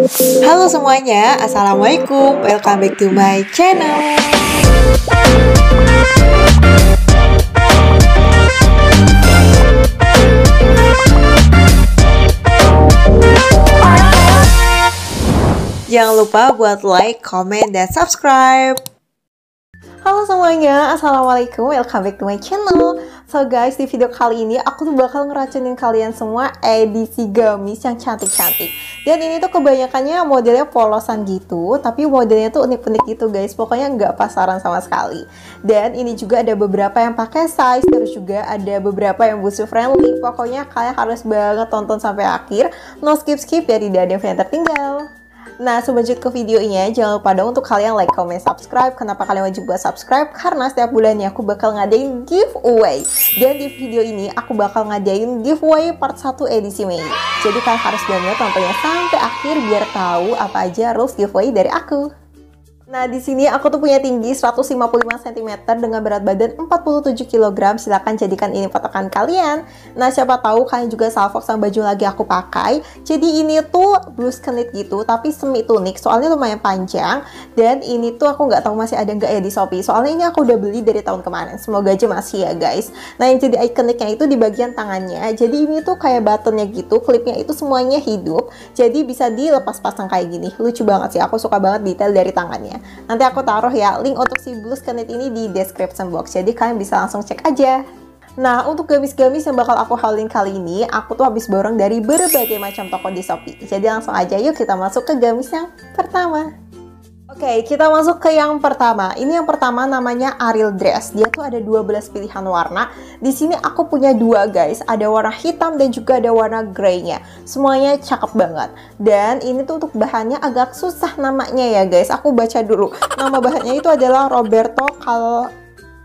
Halo semuanya, Assalamualaikum. Welcome back to my channel. Jangan lupa buat like, comment, dan subscribe. Halo semuanya, Assalamualaikum, welcome back to my channel. So guys, di video kali ini aku tuh bakal ngeracunin kalian semua edisi gamis yang cantik-cantik. Dan ini tuh kebanyakannya modelnya polosan gitu, tapi modelnya tuh unik-unik gitu guys. Pokoknya nggak pasaran sama sekali. Dan ini juga ada beberapa yang pakai size, terus juga ada beberapa yang busuk friendly. Pokoknya kalian harus banget tonton sampai akhir, no skip-skip ya, tidak ada yang tertinggal. Nah, sebelum lanjut ke videonya, jangan lupa dong untuk kalian like, comment, subscribe. Kenapa kalian wajib buat subscribe? Karena setiap bulannya aku bakal ngadain giveaway. Dan di video ini aku bakal ngadain giveaway part 1 edisi Mei. Jadi kalian harus banget tontonnya sampai akhir biar tahu apa aja rules giveaway dari aku. Nah, di sini aku tuh punya tinggi 155 cm dengan berat badan 47 kg. Silahkan jadikan ini patokan kalian. Nah, siapa tahu kalian juga salfok sama baju lagi aku pakai. Jadi ini tuh blus knit gitu, tapi semi tunik. Soalnya lumayan panjang. Dan ini tuh aku nggak tahu masih ada nggak ya di Shopee. Soalnya ini aku udah beli dari tahun kemarin. Semoga aja masih ya guys. Nah, yang jadi ikoniknya itu di bagian tangannya. Jadi ini tuh kayak buttonnya gitu. Klipnya itu semuanya hidup. Jadi bisa dilepas pasang kayak gini. Lucu banget sih. Aku suka banget detail dari tangannya. Nanti aku taruh ya link untuk si blus knit ini di description box, jadi kalian bisa langsung cek aja. Nah, untuk gamis-gamis yang bakal aku haulin kali ini, aku tuh habis borong dari berbagai macam toko di Shopee. Jadi langsung aja yuk kita masuk ke gamis yang pertama. Oke, kita masuk ke yang pertama. Ini yang pertama namanya Ariel Dress. Dia tuh ada 12 pilihan warna. Di sini aku punya dua guys. Ada warna hitam dan juga ada warna grey-nya. Semuanya cakep banget. Dan ini tuh untuk bahannya agak susah namanya ya guys. Aku baca dulu. Nama bahannya itu adalah Roberto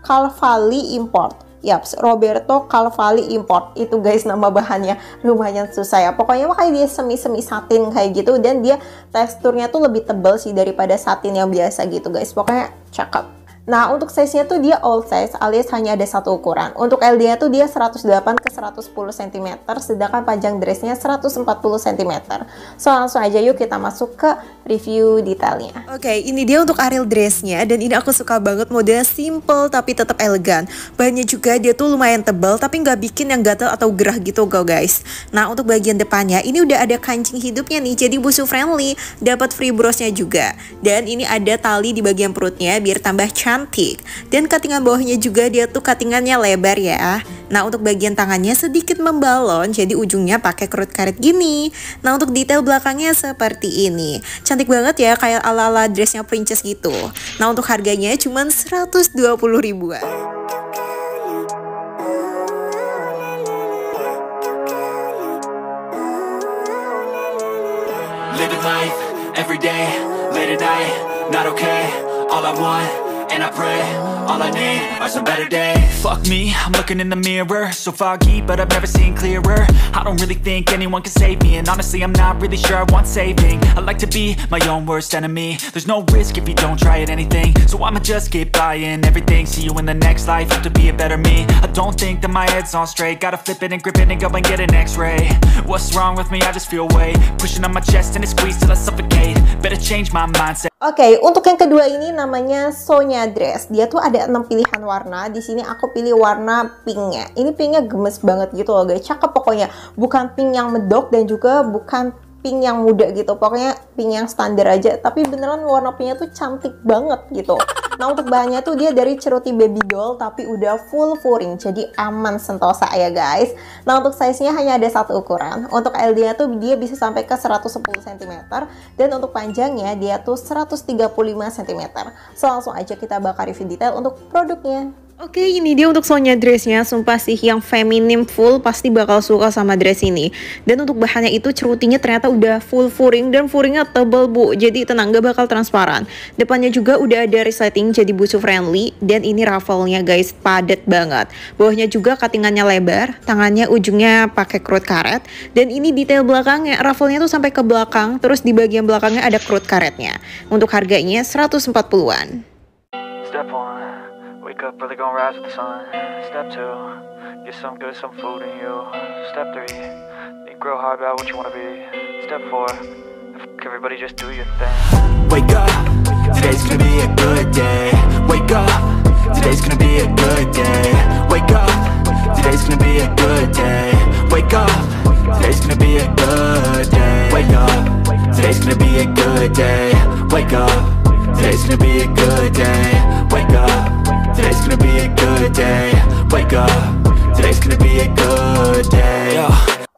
Cavalli Import. Yaps, Roberto Cavalli Import. Itu guys nama bahannya. Lumayan susah ya. Pokoknya makanya dia semi-semi satin kayak gitu. Dan dia teksturnya tuh lebih tebal sih daripada satin yang biasa gitu guys. Pokoknya cakep. Nah, untuk size-nya tuh dia all size alias hanya ada satu ukuran. Untuk LD-nya tuh dia 108 ke 110 cm, sedangkan panjang dressnya 140 cm. So, langsung aja yuk kita masuk ke review detailnya. Oke, ini dia untuk Ariel dressnya, dan ini aku suka banget modelnya simple tapi tetap elegan. Bahannya juga dia tuh lumayan tebal tapi nggak bikin yang gatel atau gerah gitu guys. Nah, untuk bagian depannya ini udah ada kancing hidupnya nih, jadi busuk friendly, dapat free brosnya juga. Dan ini ada tali di bagian perutnya biar tambah cantik. Dan cuttingan bawahnya juga dia tuh cuttingannya lebar ya. Nah, untuk bagian tangannya sedikit membalon, jadi ujungnya pakai kerut karet gini. Nah, untuk detail belakangnya seperti ini. Cantik banget ya, kayak ala-ala dressnya princess gitu. Nah, untuk harganya cuma 120 ribuan. Living life, every day, late at night, not okay. All I want, and I pray, all I need are some better days. Fuck me, I'm looking in the mirror, so foggy, but I've never seen clearer. I don't really think anyone can save me, and honestly I'm not really sure I want saving. I like to be my own worst enemy. There's no risk if you don't try at anything, so I'ma just keep buying everything. See you in the next life, have to be a better me. I don't think that my head's on straight, gotta flip it and grip it and go and get an x-ray. What's wrong with me? I just feel weight pushing on my chest and it squeezes till I suffocate. Better change my mindset. Oke, untuk yang kedua ini namanya Sonya Dress. Dia tuh ada 6 pilihan warna. Di sini aku pilih warna pinknya. Ini pinknya gemes banget gitu loh guys. Cakep pokoknya. Bukan pink yang medok dan juga bukan pink yang muda gitu. Pokoknya pink yang standar aja. Tapi beneran warna pinknya tuh cantik banget gitu. Nah, untuk bahannya tuh dia dari ceruti baby doll tapi udah full furing. Jadi aman sentosa ya guys. Nah, untuk size-nya hanya ada satu ukuran. Untuk LD-nya tuh dia bisa sampai ke 110 cm. Dan untuk panjangnya dia tuh 135 cm. So, langsung aja kita bakal review detail untuk produknya. Oke, ini dia untuk Sonya dressnya. Sumpah sih yang feminim full pasti bakal suka sama dress ini. Dan untuk bahannya itu cerutinya ternyata udah full furing dan furingnya tebel bu. Jadi tenang, gak bakal transparan. Depannya juga udah ada resleting jadi busuk friendly. Dan ini ruffle-nya guys, padat banget. Bawahnya juga cuttingannya lebar, tangannya ujungnya pakai kerut karet. Dan ini detail belakangnya, ruffle-nya tuh sampai ke belakang. Terus di bagian belakangnya ada kerut karetnya. Untuk harganya 140-an. Step 1, wake up early, gonna rise with the sun. Step 2, get some good, some food in you. Step 3, think real hard about what you wanna be. Step 4, fuck, everybody just do your thing. Wake up, today's gonna be a good day. Wake up, today's gonna be a good day. Wake up, today's gonna be a good day. Wake up, today's gonna be a good day. Wake up, today's gonna be a good day. Wake up, today's gonna be a good day. Wake up, today's gonna be a good day. Wake up, today's gonna be a good day.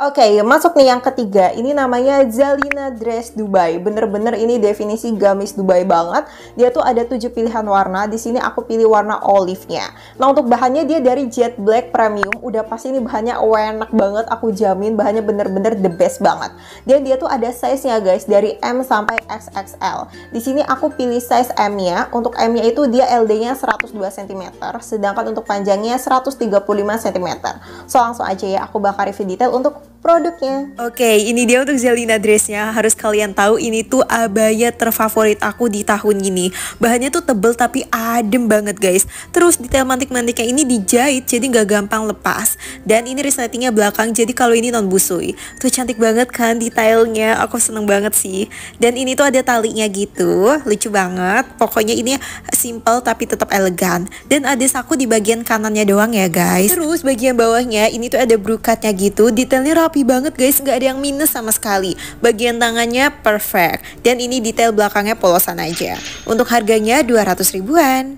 Oke, masuk nih yang ketiga. Ini namanya Zalina Dress Dubai. Bener-bener ini definisi gamis Dubai banget. Dia tuh ada 7 pilihan warna. Di sini aku pilih warna olive-nya. Nah, untuk bahannya dia dari Jet Black Premium. Udah pasti ini bahannya enak banget. Aku jamin bahannya bener-bener the best banget. Dan dia tuh ada size-nya guys, dari M sampai XXL. Di sini aku pilih size M-nya. Untuk M-nya itu dia LD-nya 102 cm. Sedangkan untuk panjangnya 135 cm. So, langsung aja ya aku bakal review detail untuk produknya. Oke, ini dia untuk Zalina dressnya. Harus kalian tahu ini tuh abaya terfavorit aku di tahun ini. Bahannya tuh tebel tapi adem banget guys. Terus detail mantik-mantiknya ini dijahit jadi nggak gampang lepas. Dan ini resletingnya belakang jadi kalau ini non busui. Tuh cantik banget kan detailnya. Aku seneng banget sih. Dan ini tuh ada talinya gitu. Lucu banget. Pokoknya ini simple tapi tetap elegan. Dan ada saku di bagian kanannya doang ya guys. Terus bagian bawahnya ini tuh ada brokatnya gitu. Detailnya rapi banget guys, nggak ada yang minus sama sekali. Bagian tangannya perfect. Dan ini detail belakangnya polosan aja. Untuk harganya 200 ribuan.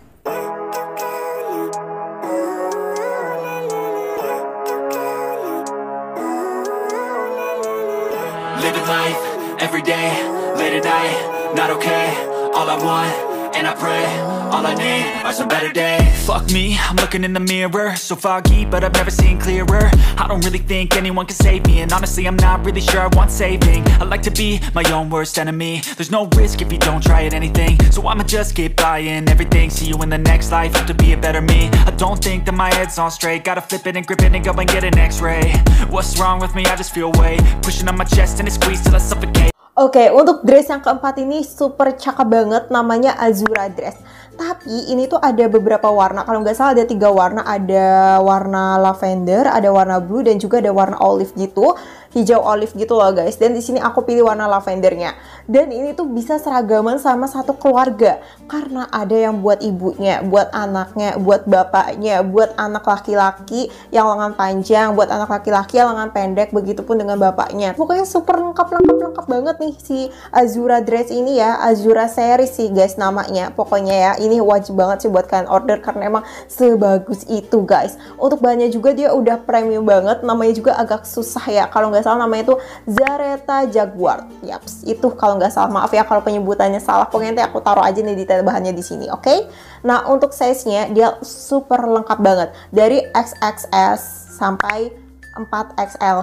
Living life, everyday, late at night, not okay. All I want, and I pray, all I need are some better days. Fuck me, I'm looking in the mirror, so foggy, but I've never seen clearer. I don't really think anyone can save me, and honestly I'm not really sure I want saving. I like to be my own worst enemy. There's no risk if you don't try at anything, so I'ma just keep buying everything. See you in the next life, have to be a better me. I don't think that my head's on straight, gotta flip it and grip it and go and get an x-ray. What's wrong with me? I just feel weight pushing on my chest and it squeezes till I suffocate. Oke, untuk dress yang keempat ini super cakep banget, namanya Azura Dress. Tapi ini tuh ada beberapa warna, kalau nggak salah ada 3 warna. Ada warna lavender, ada warna blue, dan juga ada warna olive gitu. Hijau olive gitu loh guys. Dan di sini aku pilih warna lavendernya. Dan ini tuh bisa seragaman sama satu keluarga. Karena ada yang buat ibunya, buat anaknya, buat bapaknya, buat anak laki-laki yang lengan panjang, buat anak laki-laki yang lengan pendek, begitupun dengan bapaknya. Pokoknya super lengkap banget nih si Azura Dress ini ya. Azura series sih guys namanya. Pokoknya ya, ini wajib banget sih buat kalian order karena emang sebagus itu guys. Untuk bahannya juga dia udah premium banget. Namanya juga agak susah ya. Kalau nggak salah namanya itu Zareta Jaguar. Yaps, itu kalau nggak salah. Maaf ya kalau penyebutannya salah. Pokoknya nanti aku taruh aja nih detail bahannya di sini, oke? Nah, untuk size-nya dia super lengkap banget. Dari XXS sampai 4XL.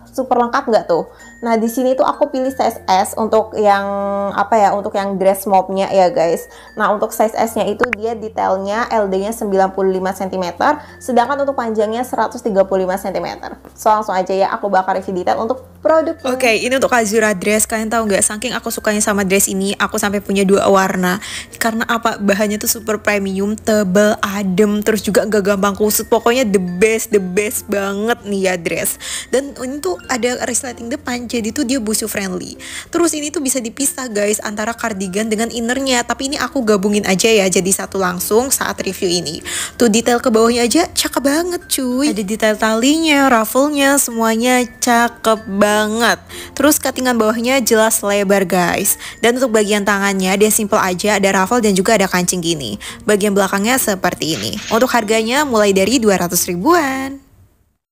Super lengkap nggak tuh? Nah, di sini tuh aku pilih size S untuk yang apa ya? Untuk yang dress mobnya ya guys. Nah, untuk size S-nya itu dia detailnya LD-nya 95 cm, sedangkan untuk panjangnya 135 cm. So, langsung aja ya aku bakal review detail untuk produk. Oke, ini untuk Azura Dress. Kalian tahu nggak? Saking aku sukanya sama dress ini, aku sampai punya 2 warna. Karena apa? Bahannya tuh super premium, tebel, adem, terus juga nggak gampang kusut. Pokoknya the best banget nih ya dress. Dan ini tuh ada resleting depan, jadi tuh dia busu friendly. Terus ini tuh bisa dipisah guys antara cardigan dengan innernya, tapi ini aku gabungin aja ya jadi satu langsung saat review ini. Tuh detail ke bawahnya aja cakep banget cuy. Ada detail talinya, ruffle-nya, semuanya cakep banget. Terus cuttingan bawahnya jelas lebar guys. Dan untuk bagian tangannya dia simple aja, ada ruffle dan juga ada kancing gini. Bagian belakangnya seperti ini. Untuk harganya mulai dari 200 ribuan.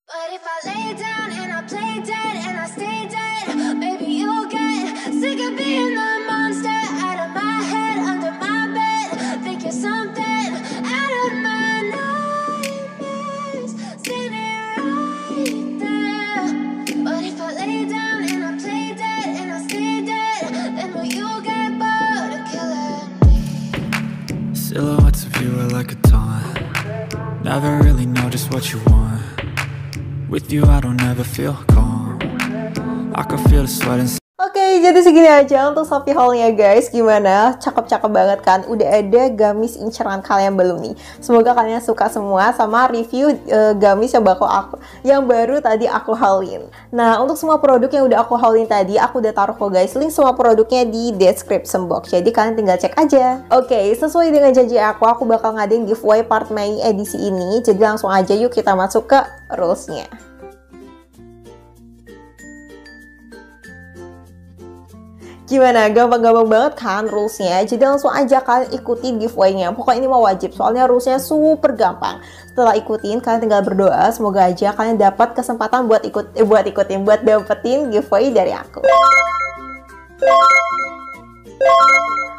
But if I lay down and I play dead and I stay dead, maybe you'll get sick of being the monster out of my head, under my bed. Think you're something out of my nightmares, standing right there. But if I lay down and I play dead and I stay dead, then will you get bored of killing me? Silhouettes of you are like a taunt. Never really know just what you want. With you I don't ever feel calm. I can feel the sweat and Oke, Oke, jadi segini aja untuk Shopee haul-nya guys. Gimana? Cakep-cakep banget kan? Udah ada gamis inceran kalian belum nih? Semoga kalian suka semua sama review gamis yang baru tadi aku haulin. Nah, untuk semua produk yang udah aku haulin tadi, aku udah taruh kok guys link semua produknya di description box. Jadi kalian tinggal cek aja. Oke, sesuai dengan janji aku bakal ngadain giveaway part Mei edisi ini. Jadi langsung aja yuk kita masuk ke rules-nya. Gimana? Gampang-gampang banget kan rulesnya? Jadi langsung aja kalian ikutin giveaway-nya. Pokoknya ini mau wajib, soalnya rulesnya super gampang. Setelah ikutin, kalian tinggal berdoa. Semoga aja kalian dapat kesempatan buat dapetin giveaway dari aku.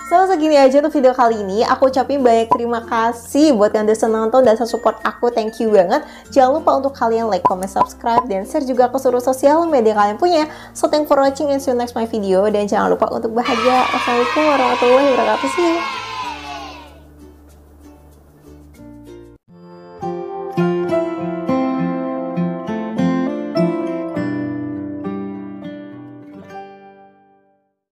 So, segini aja untuk video kali ini. Aku ucapin banyak terima kasih buat kalian udah nonton dan support aku. Thank you banget. Jangan lupa untuk kalian like, comment, subscribe, dan share juga ke seluruh sosial media kalian punya. So, thanks for watching and see you next my video. Dan jangan lupa untuk bahagia. Wassalamualaikum warahmatullahi wabarakatuh. See you.